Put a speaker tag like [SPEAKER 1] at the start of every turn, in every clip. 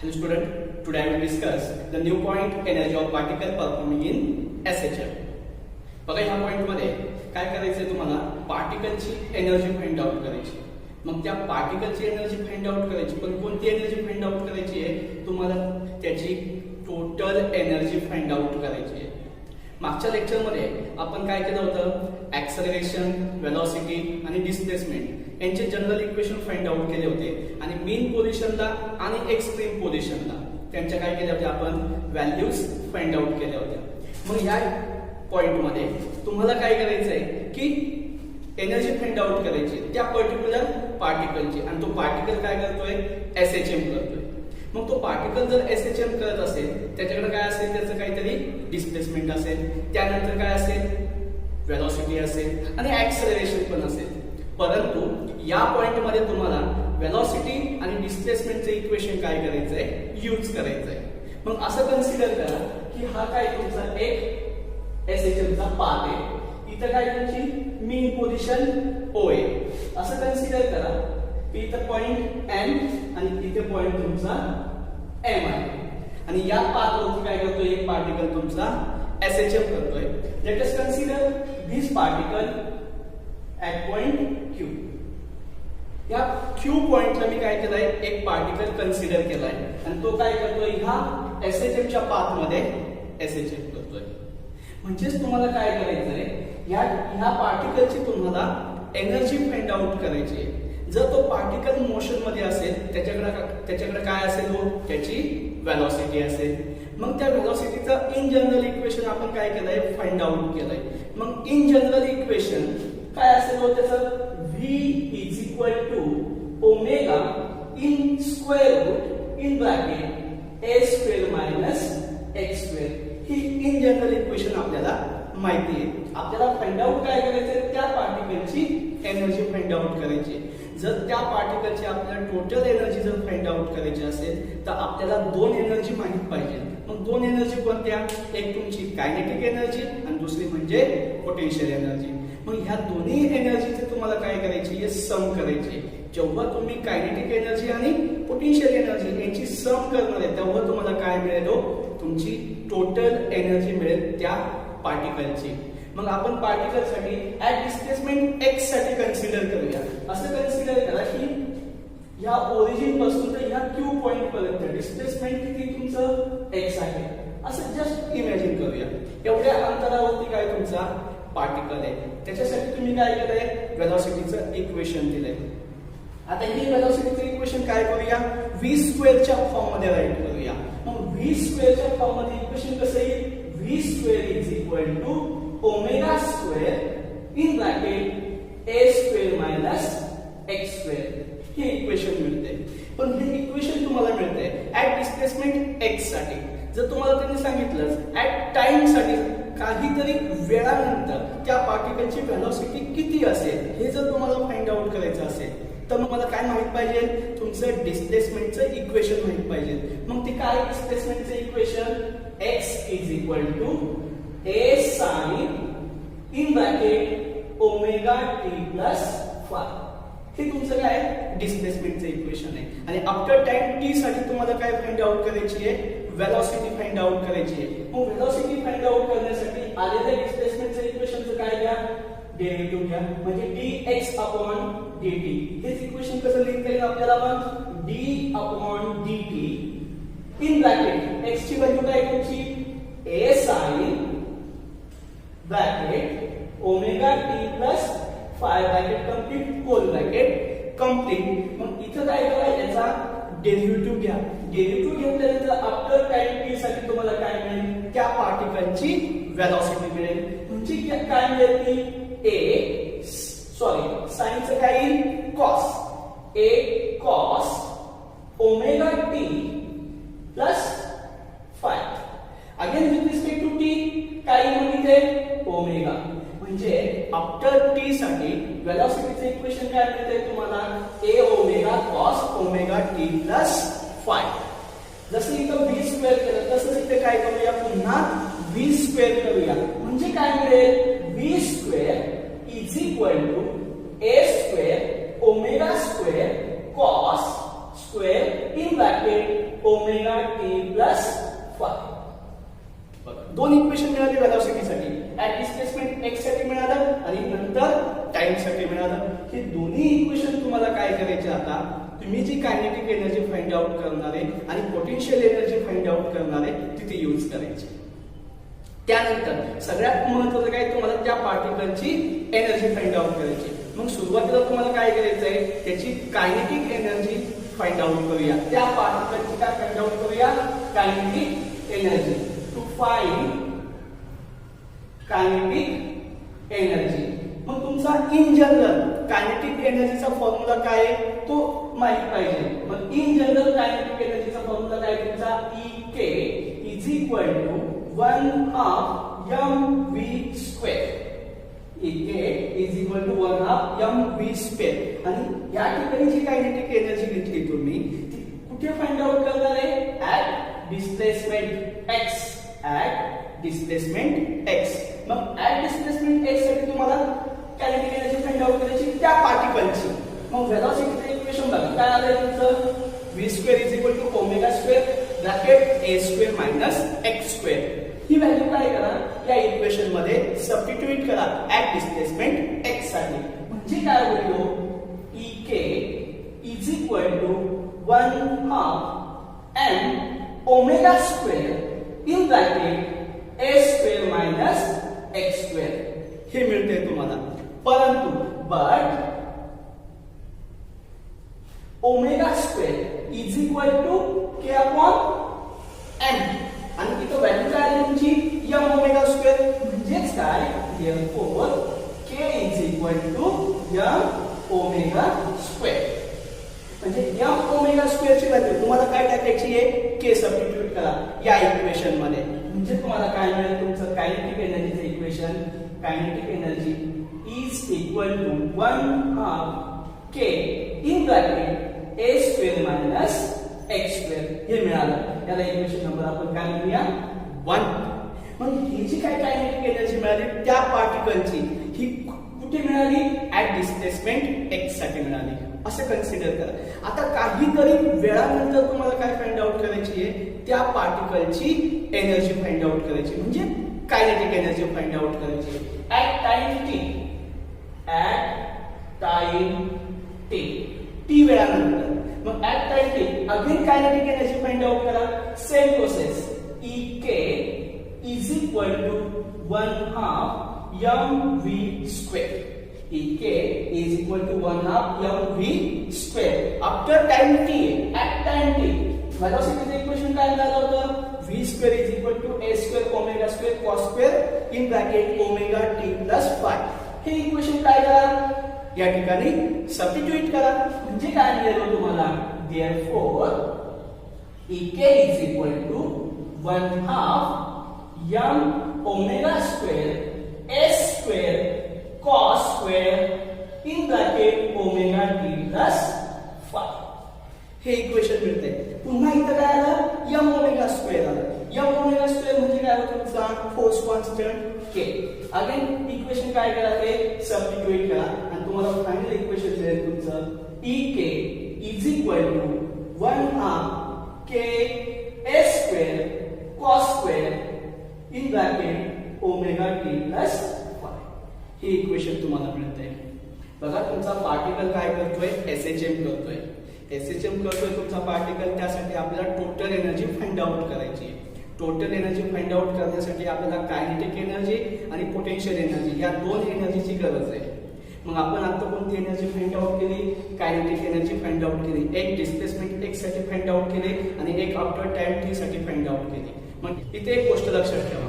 [SPEAKER 1] Hello student, today I will discuss the new point energy of particle performing in SHM. बघा ह्या point मध्ये काय करायचंय तुम्हाला पार्टिकलची एनर्जी फाइंड आउट करायची. मग त्या पार्टिकलची एनर्जी फाइंड आउट करायची, पण कोणती एनर्जी फाइंड आउट करायची आहे तुम्हाला त्याची टोटल एनर्जी फाइंड आउट करायची आहे. मागच्या लेक्चर मध्ये आपण काय केलं होतं, ऍक्सेलरेशन, वेलोसिटी आणि डिस्प्लेसमेंट यांचे जनरल इक्वेशन फाइंड आउट केले होते आणि मीन पोझिशनला आणि एक्स्ट्रीम पोझिशनला त्यांच्या काय केल्या होत्या आपण व्हॅल्यूज फाइंड आउट केल्या होत्या. मग या पॉइंट मध्ये तुम्हाला काय करायचंय की एनर्जी फाइंड आउट करायची त्या पर्टिक्युलर पार्टिकलची, आणि तो पार्टिकल काय करतोय, एसएचएम करतोय. मग तो पार्टिकल जर एसएचएम करत असेल त्याच्याकडे काय असेल, त्याचं काहीतरी डिस्प्लेसमेंट असेल, त्यानंतर काय असेल, वेलोसिटी असेल आणि ऍक्सेलरेशन पण असेल. परंतु या पॉइंट मध्ये तुम्हाला वेलोसिटी आणि डिस्प्लेसमेंटचे इक्वेशन काय करायचंय, यूज करायचंय. मग असं कन्सिडर करा की हा काय तुमचा एक एसएचएम चा पाथ आहे, इथं काय तुमची मीन पोझिशन ओ आहे असं कन्सिडर करा की इथं पॉइंट एम आणि इथे पॉइंट तुमचा एम आहे, आणि या पाथवरती काय करतोय एक पार्टिकल तुमचा एसएचएम करतोय. Let us consider this particle at point Q. या क्यू पॉइंटला मी काय केलंय, एक पार्टिकल कन्सिडर केलाय आणि तो काय करतोय ह्या एसएचएम च्या पाथ मध्ये एसएचएम करतोय. म्हणजेच तुम्हाला काय करायचंय, ह्या पार्टिकलची तुम्हाला एनर्जी फाइंड आउट करायची आहे. जर तो पार्टिकल मोशन मध्ये असेल त्याच्याकडे काय असेल, त्याची व्हेलॉसिटी असेल. मग त्या व्हेलॉसिटीचं इन जनरल इक्वेशन आपण काय केलंय, फाइंड आउट केलंय. मग इन जनरल इक्वेशन काय असेल, त्याचं v is equal to omega in square root in bracket a square minus x square. ही इन जनरल इक्वेशन आपल्याला माहिती आहे. आपल्याला फाइंड आउट काय करायचं, त्या पार्टिकलची एनर्जी फाइंड आउट करायची. जर त्या पार्टिकलची आपल्याला टोटल एनर्जी जर फाइंड आउट करायची असेल तर आपल्याला दोन एनर्जी माहित पाहिजे. मग दोन एनर्जी कोणत्या, एक तुमची कायनेटिक एनर्जी आणि दुसरी म्हणजे पोटेन्शियल एनर्जी. मग ह्या दोन्ही एनर्जीचे तुम्हाला काय करायची आहे, सम करायची. जेव्हा तुम्ही कायनेटिक एनर्जी आणि पोटेन्शियल एनर्जी यांची सम करणार आहे तेव्हा तुम्हाला काय मिळेल, तुमची टोटल एनर्जी मिळेल त्या पार्टिकलची. मग आपण पार्टिकल साठी ऍट डिस्प्लेसमेंट x साठी कन्सिडर करूया. असं कन्सिडर करा की या ओरिजिन पासून तर या क्यू पॉइंट पर्यंत डिस्प्लेसमेंट किती तुमचं x आहे, असं जस्ट इमॅजिन करूया. एवढ्या अंतरावरती काय तुमचा पार्टिकल आहे. त्याच्यासाठी तुम्ही काय केलंय, वेलोसिटीचं इक्वेशन दिलंय. आता ही वेलोसिटीचं इक्वेशन काय करूया, v स्क्वेअरच्या फॉर्म मध्ये राईट करूया. मग v स्क्वेअरच्या फॉर्म मध्ये इक्वेशन कसं येईल, v square is equal to omega square in bracket a square minus x square. हे इक्वेशन मिळते. पण हे इक्वेशन तुम्हाला मिळते ऍट डिस्प्लेसमेंट x साठी. जर तुम्हाला त्यांनी सांगितलं ऍट टाइम साठी काहीतरी वेळानंतर त्या पार्टिकलची व्हेलॉसिटी किती असेल हे जर तुम्हाला फाइंड आउट करायचं असेल तर मग मला काय माहित पाहिजे, तुमचं डिस्प्लेसमेंटचं इक्वेशन माहित पाहिजे. मग ते काय डिस्प्लेसमेंटचं equation, x is equal to a sin in bracket omega t plus phi. हे तुमचं काय डिस्प्लेसमेंटचं इक्वेशन आहे. आणि आफ्टर टाइम t साठी तुम्हाला काय फाइंड आउट करायची आहे, वेलोसिटी फाइंड आउट करायची आहे. मग वेलोसिटी फाइंड आउट करण्यासाठी आलेल्या डिस्प्लेसमेंटचं इक्वेशनचं काय घ्या, डेरिव्हेटिव्ह घ्या. म्हणजे dx अपॉन dt. हेच इक्वेशन कसं लिहिता येईल आपल्याला, मग d upon dt in bracket x ची व्हॅल्यू काय तुमची a sin bracket omega t plus phi bracket complete whole bracket complete. मग इथं काय करायचं, याचा डेरिव्हेटिव्ह घ्या. डेरिव्हेटिव्ह घेतल्यानंतर आफ्टर टाइम t साठी तुम्हाला काय मिळेल, त्या पार्टिकलची वेलोसिटी मिळेल. म्हणजे काय मिळेल की साइनचं काय येईल, cos a cos omega t plus phi. Again with respect to t काय येईल, ओमेगा. म्हणजे आफ्टर t साठी वेलोसिटीचं इक्वेशन काय मिळते तुम्हाला, a omega cos omega t plus five. जसं इथं v स्क्वेअर केलं तसंच इथे काय करूया, पुन्हा v स्क्वेअर करूया. म्हणजे काय मिळेल, v square is equal to a square omega square cos square in bracket omega T plus phi. दोन इक्वेशन मिळाली व्हेलॉसिटीसाठी. ऍट डिस्प्लेसमेंट x साठी मिळालं आणि नंतर टाइम साठी मिळालं. हे दोन्ही इक्वेशन तुम्हाला काय करायचे आता, तुम्ही जी कायनेटिक एनर्जी फाइंड आउट करणार आहे आणि पोटेन्शियल एनर्जी फाइंड आउट करणार आहे तिथे यूज करायची. त्यानंतर सगळ्यात महत्त्वाचं काय, तुम्हाला त्या पार्टिकलची एनर्जी फाइंड आउट करायची. मग सुरुवातीला तुम्हाला काय करायचं आहे, त्याची कायनेटिक एनर्जी फाइंड आउट करूया. त्या पार्टिकलची काय फाइंड आउट करूया, kinetic energy. To find kinetic energy. मग तुमचा इन जनरल कायनेटिक एनर्जीचा फॉर्म्युला काय आहे तो माहित पाहिजे. मग इन जनरल कायनेटिक एनर्जीचा फॉर्म्युला काय तुमचा, E K is equal to 1/2 mv². E K is equal to 1/2 mv². आणि या ठिकाणी जी कायनेटिक एनर्जी घेतली तुम्ही ती कुठे फाइंड आउट करणार आहे, at displacement x. At displacement x. मग ऍट डिस्प्लेसमेंट x साठी तुम्हाला कायनेटिक एनर्जी फाइंड आउट करायची त्या पार्टिकलची. मग व्हेलॉसिटीचं इक्वेशन बघा काय आलंय तुमचं, v² इज इक्वल टू ओमेगा² ब्रॅकेट a² मायनस x². ही व्हॅल्यू काय करा, या इक्वेशन मध्ये सबस्टिट्यूट करा ऍट डिस्प्लेसमेंट x साठी. म्हणजे काय होईल, E K is equal to 1/2 m ओमेगा² in bracket a² minus x². हे मिळते तुम्हाला. परंतु बट ओमेगा² is equal to k upon m. आणि तिथं व्हॅल्यू काय आहे तुमची, m ओमेगा² म्हणजेच काय, therefore k is equal to m omega. म्हणजे m ओमेगा² ची व्हॅल्यू तुम्हाला काय टाकायची आहे, k सबस्टिट्यूट करा या इक्वेशन मध्ये. म्हणजे तुम्हाला काय मिळेल, तुमचं कायनेटिक एनर्जीचं equation, kinetic energy is equal to 1/2 k in bracket a² minus x². हे मिळालं. याला इक्वेशन नंबर आपण काय म्हणूया, 1. मग ही जी काय कायनेटिक एनर्जी मिळाली त्या पार्टिकलची, ही कुठे मिळाली, ऍट डिस्प्लेसमेंट x साठी मिळाली. असं कन्सिडर करा. आता काहीतरी वेळानंतर तुम्हाला काय फाइंड आउट करायची आहे, त्या पार्टिकलची एनर्जी फाइंड आउट करायची. म्हणजे कायनेटिक एनर्जी फाइंड आउट करायची at time t. At time t वेळानंतर. मग at time t again kinetic energy find out करा. Same process. E K is equal to 1/2 mv². E K is equal to 1/2 mv². After time t, at time t, velocityचं equation काय झालं होतं, v² is equal to a² omega cos² in bracket omega t plus phi. हे equation काय करा, या ठिकाणी substitute करा. म्हणजे काय मिळेल तुम्हाला, therefore E K is equal to 1/2 m ओमेगा² a² cos² in bracket omega t plus phi. हे इक्वेशन मिळते. पुन्हा इथं काय आलं, m ओमेगा² आलं. m ओमेगा² म्हणजे काय होतं, तुमचा force constant k. Again equation काय करा, ते सबस्टिट्यूट करा आणि तुम्हाला फायनल इक्वेशन मिळेल तुमचं E K is equal to 1/2 k a² cos² in bracket omega t plus phi. हे इक्वेशन तुम्हाला मिळते. बघा तुमचा पार्टिकल काय करतोय, SHM करतोय. SHM करतोय तुमचा पार्टिकल. त्यासाठी आपल्याला टोटल एनर्जी फाइंड आउट करायची आहे. टोटल एनर्जी फाइंड आउट करण्यासाठी आपल्याला कायनेटिक एनर्जी आणि पोटेन्शियल एनर्जी या दोन एनर्जीची गरज आहे. मग आपण आता कोणती एनर्जी फाइंड आउट केली, कायनेटिक एनर्जी फाइंड आउट केली. एक डिस्प्लेसमेंट x साठी फाइंड आउट केले आणि एक आफ्टर टाइम t साठी फाइंड आउट केली. मग इथे एक गोष्ट लक्षात ठेवा,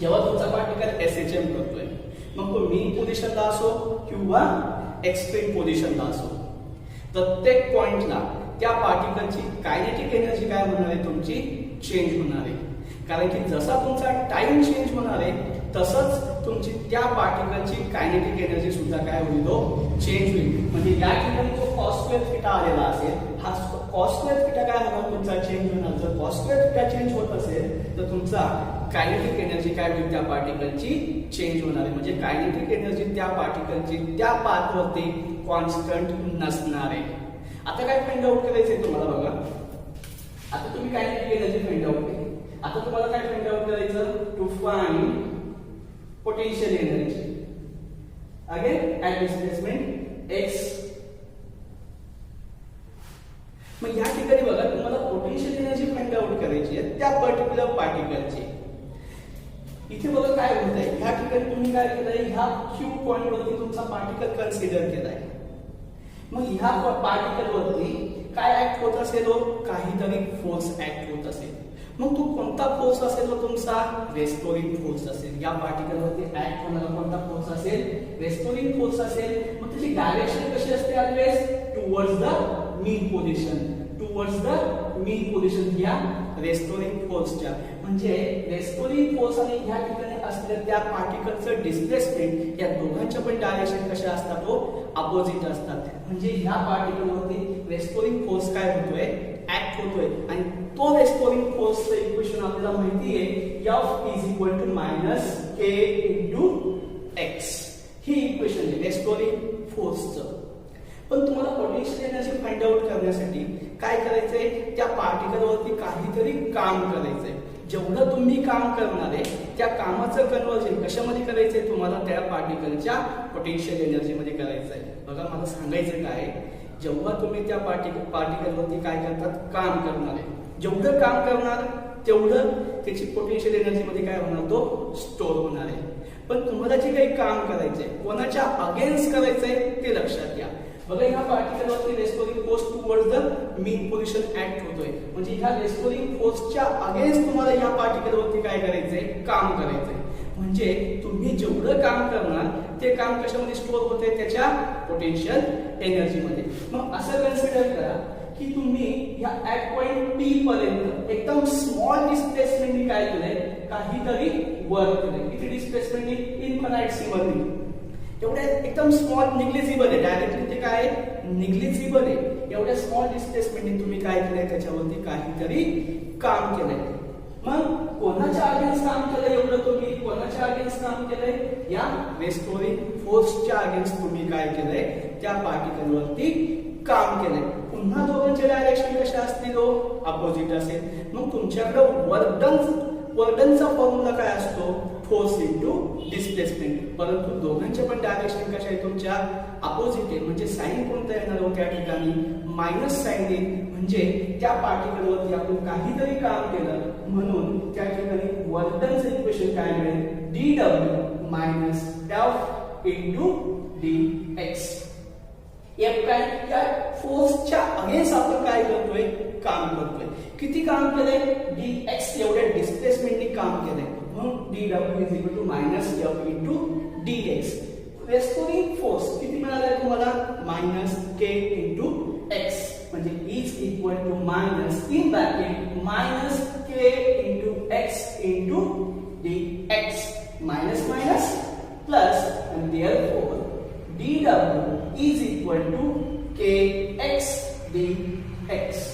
[SPEAKER 1] जेव्हा तुमचा पार्टिकल SHM करतोय, मग तो मीन पोझिशनला असो किंवा एक्स्ट्रीम पोझिशनला असो, प्रत्येक पॉइंटला त्या पार्टिकलची कायनेटिक एनर्जी काय होणार आहे, तुमची चेंज होणार आहे. कारण की जसा तुमचा टाइम चेंज होणार आहे तसंच तुमची त्या पार्टिकलची कायनेटिक एनर्जी सुद्धा काय होईल, चेंज होईल. म्हणजे या ठिकाणी जो cos² थिटा आलेला असेल, हा cos² थिटा काय होणार, तुमचा चेंज होणार. जर cos² थिटा चेंज होत असेल तर तुमचा कायनेटिक एनर्जी काय होईल, त्या पार्टिकलची चेंज होणार आहे. म्हणजे कायनेटिक एनर्जी त्या पार्टिकलची त्या पाथवरती कॉन्स्टंट नसणार आहे. आता काय फाइंड आउट करायचंय तुम्हाला, बघा आता तुम्ही कायनेटिक एनर्जी फाइंड आउट केली. आता तुम्हाला काय फाइंड आउट करायचं? To find potential energy again at displacement x. मग या ठिकाणी बघा तुम्हाला पोटेन्शियल एनर्जी फाइंड आउट करायची आहे त्या पर्टिक्युलर पार्टिकलची. इथे बघा काय होत आहे, ह्या ठिकाणी तुम्ही काय केलंय, ह्या Q पॉइंट वरती तुमचा पार्टिकल कन्सिडर केलाय. मग ह्या पार्टिकल वरती काय ऍक्ट होत असेल? काहीतरी फोर्स ऍक्ट होत असेल. मग तो कोणता फोर्स असेल? तुमचा रेस्टोरिंग फोर्स असेल. या पार्टिकल वरती ऍक्ट होणारा कोणता फोर्स असेल? रेस्टोरिंग फोर्स असेल. मग त्याची डायरेक्शन कशी असते? Always towards the mean position. Towards the mean position या रेस्टोरिंग फोर्सच्या. म्हणजे रेस्टोरिंग फोर्स आणि ह्या ठिकाणी असलेल्या त्या पार्टिकलचं डिस्प्लेसमेंट या दोघांच्या पण डायरेक्शन कशा असतात? अपोजिट असतात. म्हणजे ह्या पार्टिकल वरती रेस्टोरिंग फोर्स काय होतोय? ऍक्ट होतोय. आणि तो रेस्टोरिंग फोर्सचं इक्वेशन आपल्याला माहिती आहे F is equal to minus K into x. ही इक्वेशन आहे रेस्टोरिंग फोर्सचं. पण तुम्हाला पोटेन्शियल एनर्जी फाइंड आउट करण्यासाठी काय करायचंय? त्या पार्टिकल वरती काहीतरी काम करायचंय. जेवढं तुम्ही काम करणार आहे त्या कामाचं कन्वर्जन कशामध्ये करायचंय? तुम्हाला त्या पार्टिकलच्या पोटेन्शियल एनर्जी मध्ये करायचंय. बघा मला सांगायचं काय, जेव्हा तुम्ही त्या पार्टिकल वरती काय करतात? काम करणार आहे. जेवढं काम करणार तेवढं त्याची पोटेन्शियल एनर्जी मध्ये काय होणार? तो स्टोर होणार आहे. पण तुम्हाला जे काही काम करायचंय कोणाच्या अगेन्स्ट करायचंय ते लक्षात घ्या. बघा ह्या पार्टिकल वरती restoring force towards the mean position act होतोय. म्हणजे ह्या रेस्टोरिंग फोर्सच्या अगेन्स्ट तुम्हाला ह्या पार्टिकल वरती काय करायचंय? काम करायचंय. म्हणजे तुम्ही जेवढं काम करणार ते काम कशामध्ये स्टोर होते? त्याच्या पोटेन्शियल एनर्जी मध्ये. मग असं कन्सिडर करा की तुम्ही या ऍट पॉइंट P पर्यंत एकदम स्मॉल डिस्प्लेसमेंटनी काय केलंय? काहीतरी वर्क केलंय. इथे डिस्प्लेसमेंटनी इन्फानाइटसिमल एवढ्या एकदम स्मॉल निग्लिजिबल आहे. डायरेक्टली ते काय निग्लिजिबल आहे. एवढ्या स्मॉल डिस्प्लेसमेंटने तुम्ही काय केलंय? त्याच्यावरती काहीतरी काम केलंय. मग कोणाच्या अगेन्स्ट काम केलंय? एवढं तुम्ही कोणाच्या अगेन्स्ट काम केलंय? या रेस्टोरिंग फोर्सच्या अगेन्स्ट तुम्ही काय केलंय? त्या पार्टिकल वरती काम केलंय. पुन्हा दोघांचे डायरेक्शन कसे असतील? अपोजिट असेल. मग तुमच्याकडे वर्डनचा फॉर्म्युला काय असतो? Force into displacement. परंतु दोघांचे पण डायरेक्शन कशा आहे? तुमच्या अपोजिट आहे. म्हणजे साइन कोणता येणार? त्या ठिकाणी मायनस साइन येईल. म्हणजे त्या पार्टिकल वरती आपण काहीतरी काम केलं म्हणून त्या ठिकाणी वर्डनचं इक्वेशन काय मिळेल? dw minus f into dx. F काय? त्या फोर्सच्या अगेन्स्ट आपण काय करतोय? काम करतोय. किती काम केलंय? dx एवढ्या डिस्प्लेसमेंटनी काम केलंय. म्हणून dw is equal to minus f into dx. Restoring force किती मिळालाय तुम्हाला? Minus k into x. म्हणजे is equal to minus in bracket minus k into x into dx. Minus minus plus and therefore dw is equal to kx dx.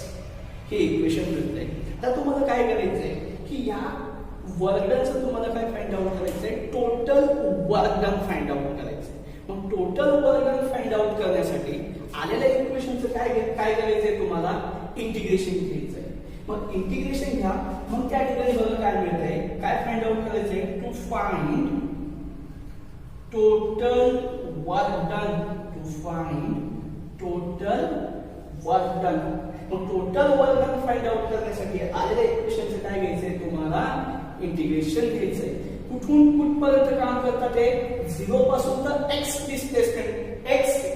[SPEAKER 1] हे equation मिळतंय. आता तुम्हाला काय करायचंय की या वर्कडनचं तुम्हाला काय फाइंड आउट करायचंय? टोटल वर्कडन फाइंड आउट करायचंय. मग टोटल वर्कडन फाइंड आउट करण्यासाठी आलेल्या इक्वेशनचं काय करायचंय? तुम्हाला इंटिग्रेशन घ्यायचंय. मग इंटिग्रेशन घ्या. मग त्या ठिकाणी बघा काय मिळतंय? काय फाइंड आउट करायचंय? To find total work done. To find total work done. मग total work done find out करण्यासाठी आलेल्या इक्वेशनचं काय घ्यायचंय? तुम्हाला इंटिग्रेशन घ्यायचंय. कुठून कुठपर्यंत काम करतात? ते 0 पासून तर x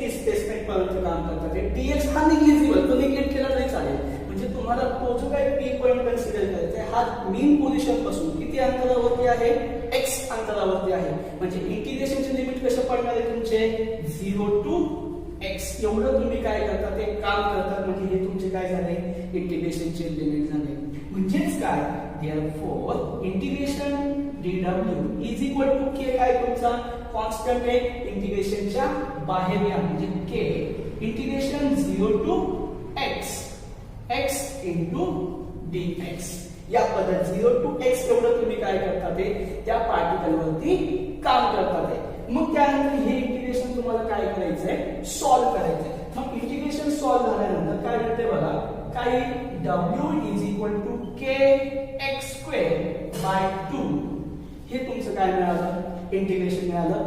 [SPEAKER 1] डिस्प्लेसमेंट पर्यंत काम करतात. dx हा निग्लिजिबल, तो निग्लेक्ट केला तरी चालेल. म्हणजे तुम्हाला तो जो काही P पॉइंट कन्सिडर करायचा आहे हा मीन पोझिशन पासून किती अंतरावरती आहे? x अंतरावरती आहे. म्हणजे इंटिग्रेशनचे लिमिट कसे पडणार आहे तुमचे? 0 टू x एवढं तुम्ही काय करता? ते काम करतात. म्हणजे हे तुमचे काय झाले? इंटिग्रेशनचे लिमिट झाले. म्हणजेच काय? therefore integration dw is equal to k काय तुमचा कॉन्स्टंट आहे? इंटिग्रेशनच्या बाहेर या म्हणजे k integration 0 to x into dx. या पद्धत 0 टू x एवढं तुम्ही काय करता? ते त्या पार्टिकल वरती काम करतात. मग त्यानंतर हे इंटिग्रेशन तुम्हाला काय करायचंय? सॉल्व्ह करायचंय. मग इंटिग्रेशन सॉल्व्ह झाल्यानंतर काय मिळते बघा? काही W is equal to K X square by 2 हे तुमचं काय मिळालं इंटिग्रेशन मिळालं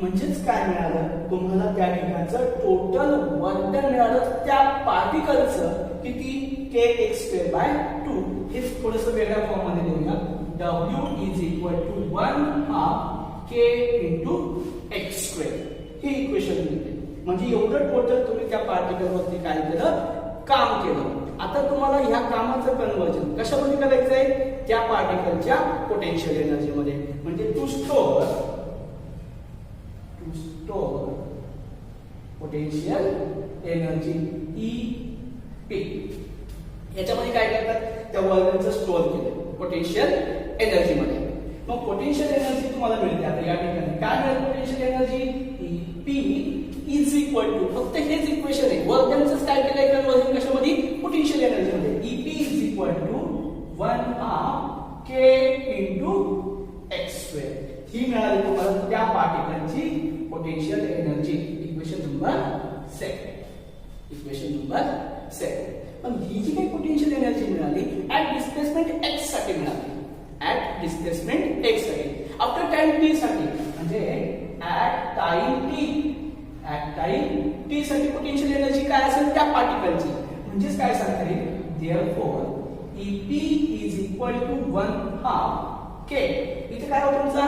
[SPEAKER 1] म्हणजेच काय मिळालं तुम्हाला त्या ठिकाणचं टोटल वर्क डन मिळालं त्या पार्टिकलचं किती के एक्स स्क्वेअर बाय 2 हे थोडंसं वेगळ्या फॉर्म मध्ये देऊया W is equal to 1/2 k into X square हे इक्वेशन मिळते म्हणजे एवढं टोटल तुम्ही त्या पार्टिकल वरती काय केलं काम केलं आता तुम्हाला ह्या कामाचं कन्वर्जन कशामध्ये करायचं आहे त्या पार्टिकलच्या पोटेन्शियल एनर्जी मध्ये म्हणजे to store potential energy EP याच्यामध्ये काय करतात त्या वर्गांचं स्टोअर केलं पोटेन्शियल एनर्जी मध्ये मग पोटेन्शियल एनर्जी तुम्हाला मिळते आता या ठिकाणी काय मिळेल potential energy EP is equal to फक्त हेच इक्वेशन आहे वर्गांचं काय केलंय कन्वर्जन कशामध्ये पोटेन्शियल एनर्जी मध्ये EP is equal to 1/2 k into X square ही मिळाली तुम्हाला त्या पार्टिकलची पोटेन्शियल एनर्जी इक्वेशन नंबर 2 पण ही जी काही पोटेन्शियल एनर्जी मिळाली ऍट डिस्प्लेसमेंट x साठी मिळाली ऍट डिस्प्लेसमेंट x साठी आफ्टर टाइम t साठी म्हणजे ऍट टाइम t साठी पोटेन्शियल एनर्जी काय असेल त्या पार्टिकलची म्हणजेच काय सांगता येईल therefore EP is equal to 1/2 k इथे काय होतं तुमचा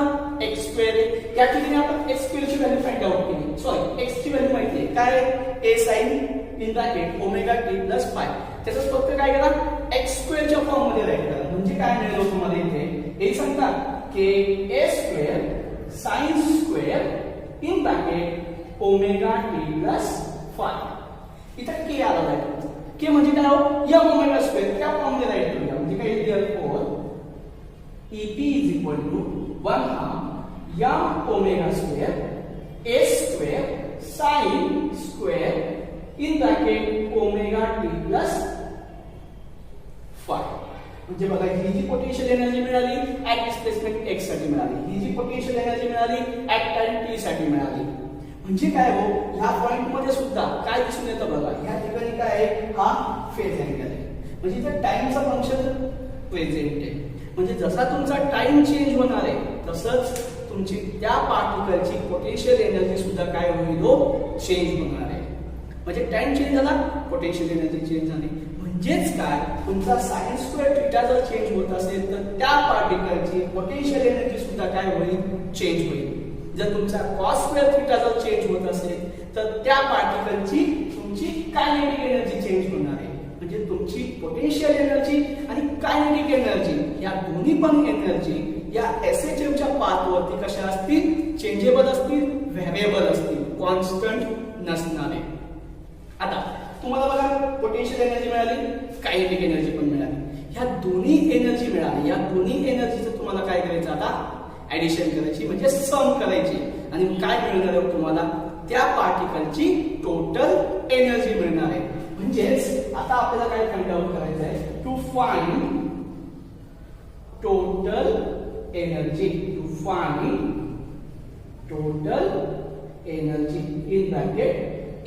[SPEAKER 1] x स्क्वेअर या ठिकाणी आपण x स्क्वेअर ची व्हॅल्यू फाइंड आउट केली सॉरी x ची व्हॅल्यू माहिती आहे काय a sin in bracket omega t plus five त्याचं फक्त काय करा x स्क्वेअर च्या फॉर्म मध्ये राईट करा म्हणजे काय मिळेल तुम्हाला इथे a सांगता k a square sin square in bracket omega t plus five इथे k आला आहे k म्हणजे काय हो या ओमेगा स्क्वेअर त्या फॉर्म मध्ये राईट करूया म्हणजे काय therefore EP is equal to 1/2 m omega square a square sin square in bracket omega t plus 5 म्हणजे बघा ही जी पोटेन्शियल एनर्जी मिळाली ऍट डिस्प्लेसमेंट x साठी मिळाली ही जी पोटेन्शियल एनर्जी मिळाली ऍट टाइम t साठी मिळाली म्हणजे काय हो ह्या पॉइंट मध्ये सुद्धा काय दिसून येतं बघा ह्या ठिकाणी काय आहे हा फेज अँगल आहे म्हणजे इथे टाइमचं फंक्शन प्रेझेंट आहे म्हणजे जसा तुमचा टाइम चेंज होणार आहे तसंच तुमची त्या पार्टिकलची पोटेन्शियल एनर्जी सुद्धा काय होईल चेंज होणार आहे म्हणजे टाइम चेंज झाला पोटेन्शियल एनर्जी चेंज झाली म्हणजेच काय तुमचा sin स्क्वेअर थीटा जर चेंज होत असेल तर त्या पार्टिकलची पोटेन्शियल एनर्जी सुद्धा काय होईल चेंज होईल जर तुमचा cos स्क्वेअर थीटा जर चेंज होत असेल तर त्या पार्टिकलची तुमची कायनेटिक एनर्जी चेंज होणार आहे म्हणजे तुमची पोटेन्शियल एनर्जी आणि कायनेटिक एनर्जी या दोन्ही पण एनर्जी या SHM च्या पाथवरती कशा असतील चेंजेबल असतील व्हेरिएबल असतील कॉन्स्टंट नसणारे आता तुम्हाला बघा पोटेन्शियल एनर्जी मिळाली कायनेटिक एनर्जी पण मिळाली ह्या दोन्ही एनर्जी मिळाली या दोन्ही एनर्जीचं तुम्हाला काय करायचं आता ऍडिशन करायची म्हणजे सम करायची आणि काय मिळणार आहे तुम्हाला त्या पार्टिकलची टोटल एनर्जी मिळणार आहे म्हणजेच आता आपल्याला काय फाइंड आउट करायचं आहे to find total energy in bracket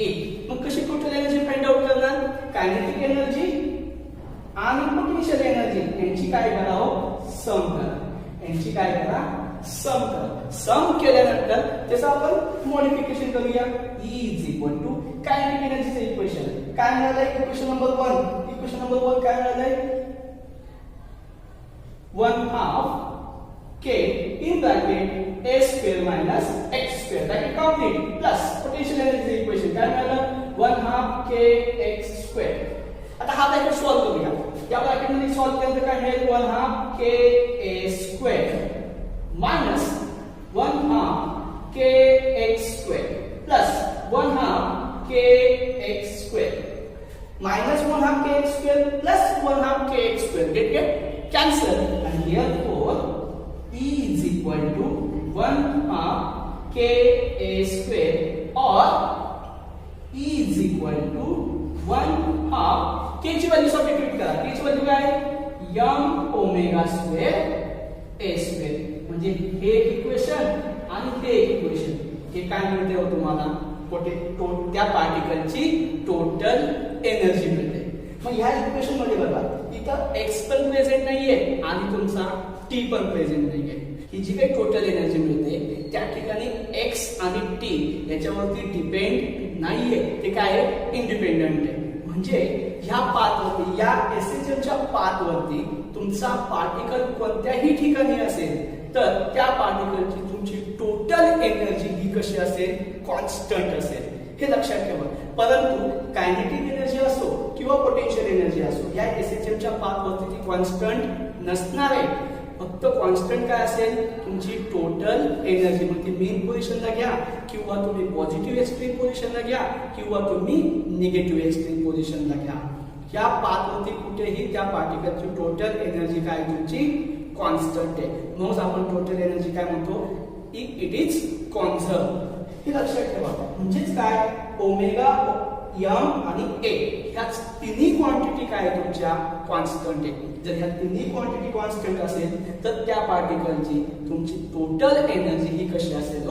[SPEAKER 1] A मग कशी टोटल एनर्जी फाइंड आउट करणार कायनेटिक एनर्जी आणि पोटेन्शियल एनर्जी यांची काय करावं सम करा यांची काय करा सम केल्यानंतर त्याचं आपण मॉडिफिकेशन करूया E is equal to kinetic एनर्जीचं इक्वेशन काय मिळालंय इक्वेशन नंबर 1 काय मिळालंय 1/2 k in bracket a square minus x square bracket complete plus potential energy equation काय मिळालं 1/2 k x square आता हा ब्रॅकेट सॉल्व्ह करूया या ब्रॅकेट मध्ये सॉल्व्ह केलं तर काय मिळेल 1/2 k a square minus 1/2 k x square plus 1/2 k x square minus 1/2 k x square plus 1/2 k x square get cancel and therefore E is equal to 1/2 k a square or E is equal to 1/2 k ची value substitute करा k ची value काय m omega square a square म्हणजे हे equation आणि हे equation हे काय मिळते तुम्हाला त्या पार्टिकलची टोटल एनर्जी मिळते मग ह्या इक्वेशन मध्ये बघा इथं x पण प्रेझेंट नाहीये आणि तुमचा t पण प्रेझेंट नाहीये. ही जी काही टोटल एनर्जी मिळते त्या ठिकाणी x आणि t याच्यावरती डिपेंड नाहीये, ते काय आहे इंडिपेंडंट आहे. म्हणजे ह्या पाथवरती या एसएचएमच्या पाथवरती तुमचा पार्टिकल कोणत्याही ठिकाणी असेल तर त्या पार्टिकलची तुमची टोटल एनर्जी ही कशी असेल कॉन्स्टंट असेल, हे लक्षात ठेवा. परंतु कायनेटिक एनर्जी असो किंवा पोटेन्शियल एनर्जी असो या एसएचएमच्या पाथवरती ती कॉन्स्टंट नसणार आहे. फक्त कॉन्स्टंट काय असेल तुमची टोटल एनर्जी. मग ती मेन पोझिशनला घ्या किंवा तुम्ही पॉझिटिव्ह एक्सट्रीम पोझिशनला घ्या किंवा तुम्ही निगेटिव्ह एक्सट्रीम पोझिशनला घ्या. या पाथवरती कुठेही त्या पार्टिकलची टोटल एनर्जी काय तुमची कॉन्स्टंट आहे. म्हणून आपण टोटल एनर्जी काय म्हणतो इट इज कॉन्झर्व. हे लक्षात ठेवा. म्हणजेच काय ओमेगा एम आणि ए ह्या तिन्ही क्वांटिटी काय तुमच्या कॉन्स्टंट आहे. जर ह्या तिन्ही क्वांटिटी कॉन्स्टंट असेल तर त्या पार्टिकलची तुमची टोटल एनर्जी ही कशी असेल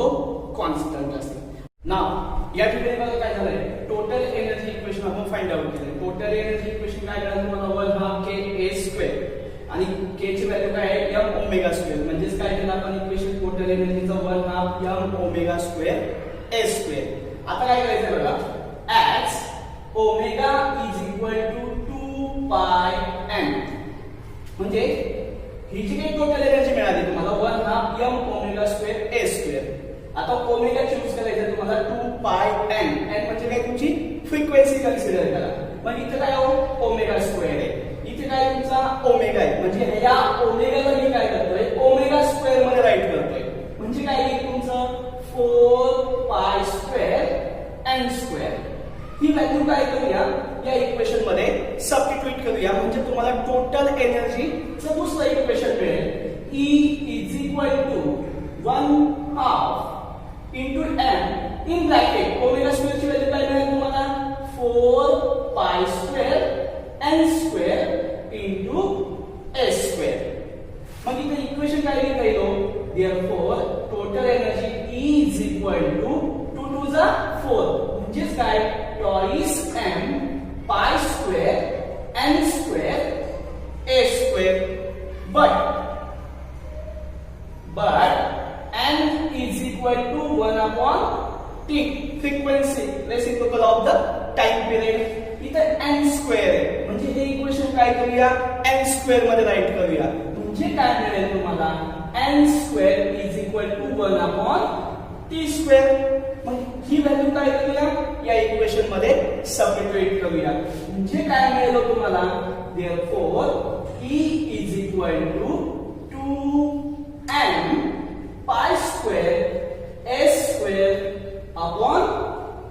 [SPEAKER 1] कॉन्स्टंट असेल. नाव या ठिकाणी बघा काय झालंय टोटल एनर्जी इक्वेशन आपण फाइंड आउट केलंय. टोटल एनर्जी इक्वेशन काय झालं तुम्हाला 1 हाफ के ए स्क्वेअर आणि के ची व्हॅल्यू काय आहे एम ओमेगा स्क्वेअर. म्हणजेच काय केलं आपण इक्वेशन टोटल एनर्जीचा 1 half M omega square A square. आता काय करायचं बघा as omega is equal to 2 pi m म्हणजे ही जी काही टोटल एनर्जी मिळाली तुम्हाला 1 half M omega square A square. आता ओमेगा चूज करायचं तुम्हाला 2 पाय n. n म्हणजे काय तुमची फ्रिक्वेन्सी कन्सिडर करा. मग इथे काय ओमेगा स्क्वेअर आहे, इथे काय तुमचा ओमेगा आहे. म्हणजे या ओमेगाला मी काय करतोय ओमेगा स्क्वेअर मध्ये राईट करतोय. म्हणजे काय येईल तुमचं 4 पाय स्क्वेअर n स्क्वेअर. ही व्हॅल्यू काय करूया या इक्वेशन मध्ये सबस्टिट्यूट करूया. म्हणजे तुम्हाला टोटल एनर्जीचं दुसरं इक्वेशन मिळेल. E is equal to 1 half into m in bracket omega square ची व्हॅल्यू काय मिळेल तुम्हाला 4 pi square n square into a square. मग इथे इक्वेशन काय लिहिता येईल therefore total energy E is equal to 2 to जा 4 म्हणजेच काय twice m pi square n square a square. But n is equal to 1 upon t frequency reciprocal of the time period. इथे n square आहे म्हणजे हे equation काय करूया n square मध्ये राईट करूया. म्हणजे काय मिळेल तुम्हाला n स्क्वेअर is equal to 1 upon t square. मग ही व्हॅल्यू काय करूया या इक्वेशन मध्ये सबस्टिट्यूट करूया. म्हणजे काय मिळेल तुम्हाला therefore E is equal to 2m pi square a square upon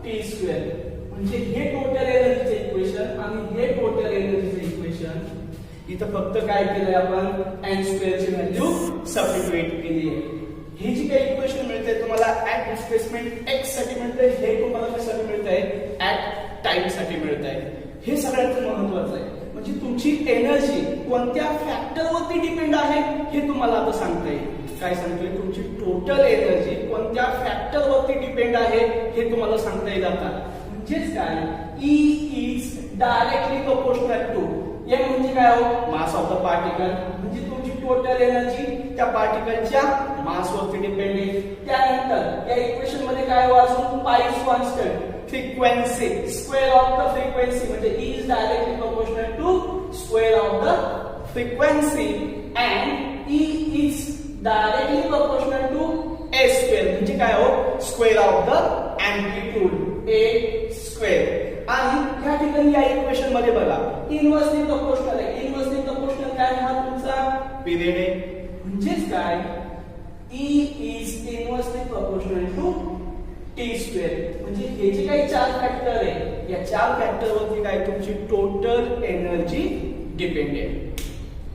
[SPEAKER 1] t square. म्हणजे हे टोटल एनर्जीचे इक्वेशन आणि हे टोटल एनर्जीचे इक्वेशन. इथं फक्त काय केलंय आपण n स्क्वेअर ची व्हॅल्यू सबस्टिट्यूट केली आहे. ही जी काही इक्वेशन मिळते तुम्हाला ऍट डिस्प्लेसमेंट x साठी मिळते, हे तुम्हाला कशासाठी मिळतंय ऍट टाइम साठी मिळतंय. हे सगळ्यात महत्त्वाचं आहे. म्हणजे तुमची एनर्जी कोणत्या फॅक्टरवरती डिपेंड आहे हे तुम्हाला आता सांगता येईल. काय सांगतोय तुमची टोटल एनर्जी कोणत्या फॅक्टरवरती डिपेंड आहे हे तुम्हाला सांगता येईल आता. म्हणजेच काय E is directly proportional to M म्हणजे काय मास ऑफ द पार्टिकल. म्हणजे तुमची टोटल एनर्जी त्या पार्टिकलच्या मास वरती डिपेंड आहे. त्यानंतर या इक्वेशन मध्ये काय वाचून pi is constant frequency square of the frequency म्हणजे E is directly proportional to square of the frequency and E is directly proportional to a square म्हणजे काय square of the amplitude a square. आणि या ठिकाणी या equation मध्ये बघा inversely proportional आहे. इनव्हर्सली प्रोपोर्शनल काय हा तुमचा पिरियड आहे. म्हणजेच काय E is inversely proportional to t square. म्हणजे हे जे काही 4 फॅक्टर आहे या 4 फॅक्टर वरती काय तुमची टोटल एनर्जी डिपेंड आहे.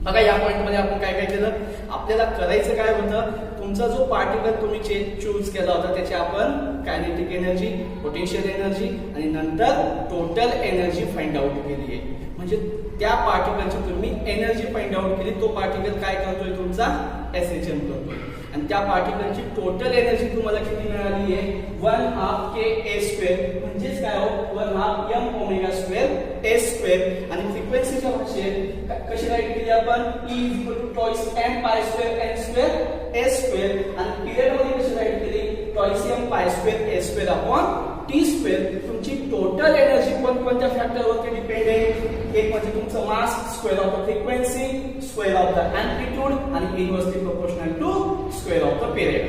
[SPEAKER 1] बघा या पॉइंट मध्ये आपण काय काय केलं आपल्याला करायचं काय होतं तुमचा जो पार्टिकल तुम्ही चूज केला होता त्याची आपण कायनेटिक एनर्जी पोटेन्शियल एनर्जी आणि नंतर टोटल एनर्जी फाइंड आउट केली आहे. म्हणजे त्या पार्टिकलची तुम्ही एनर्जी फाइंड आउट केली, तो पार्टिकल काय करतोय तुमचा SHM करतोय, आणि त्या पार्टिकलची टोटल एनर्जी तुम्हाला किती मिळाली आहे 1/2 kA², म्हणजेच काय हो 1/2 m ω²a², आणि फ्रिक्वेन्सीच्या भाषेत कशी राईट केली आपण E twice m² n²a², आणि पिरियड मध्ये कशी राईट केली twice m²a² अपॉन t². तुमची टोटल एनर्जी कोणत्या फॅक्टर वरती डिपेंड आहे, एक म्हणजे तुमचं mass, square of the frequency, square of the amplitude, आणि inversely proportional to square of the period.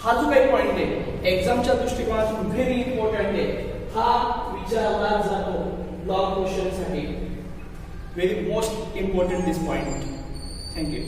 [SPEAKER 1] हा जो काही पॉइंट आहे एक्झामच्या दृष्टिकोनातून व्हेरी इम्पॉर्टंट आहे, हा विचारला जातो ब्लॉक क्वेश्चन साठी. व्हेरी मोस्ट इम्पॉर्टंट दिस पॉइंट. थँक्यू.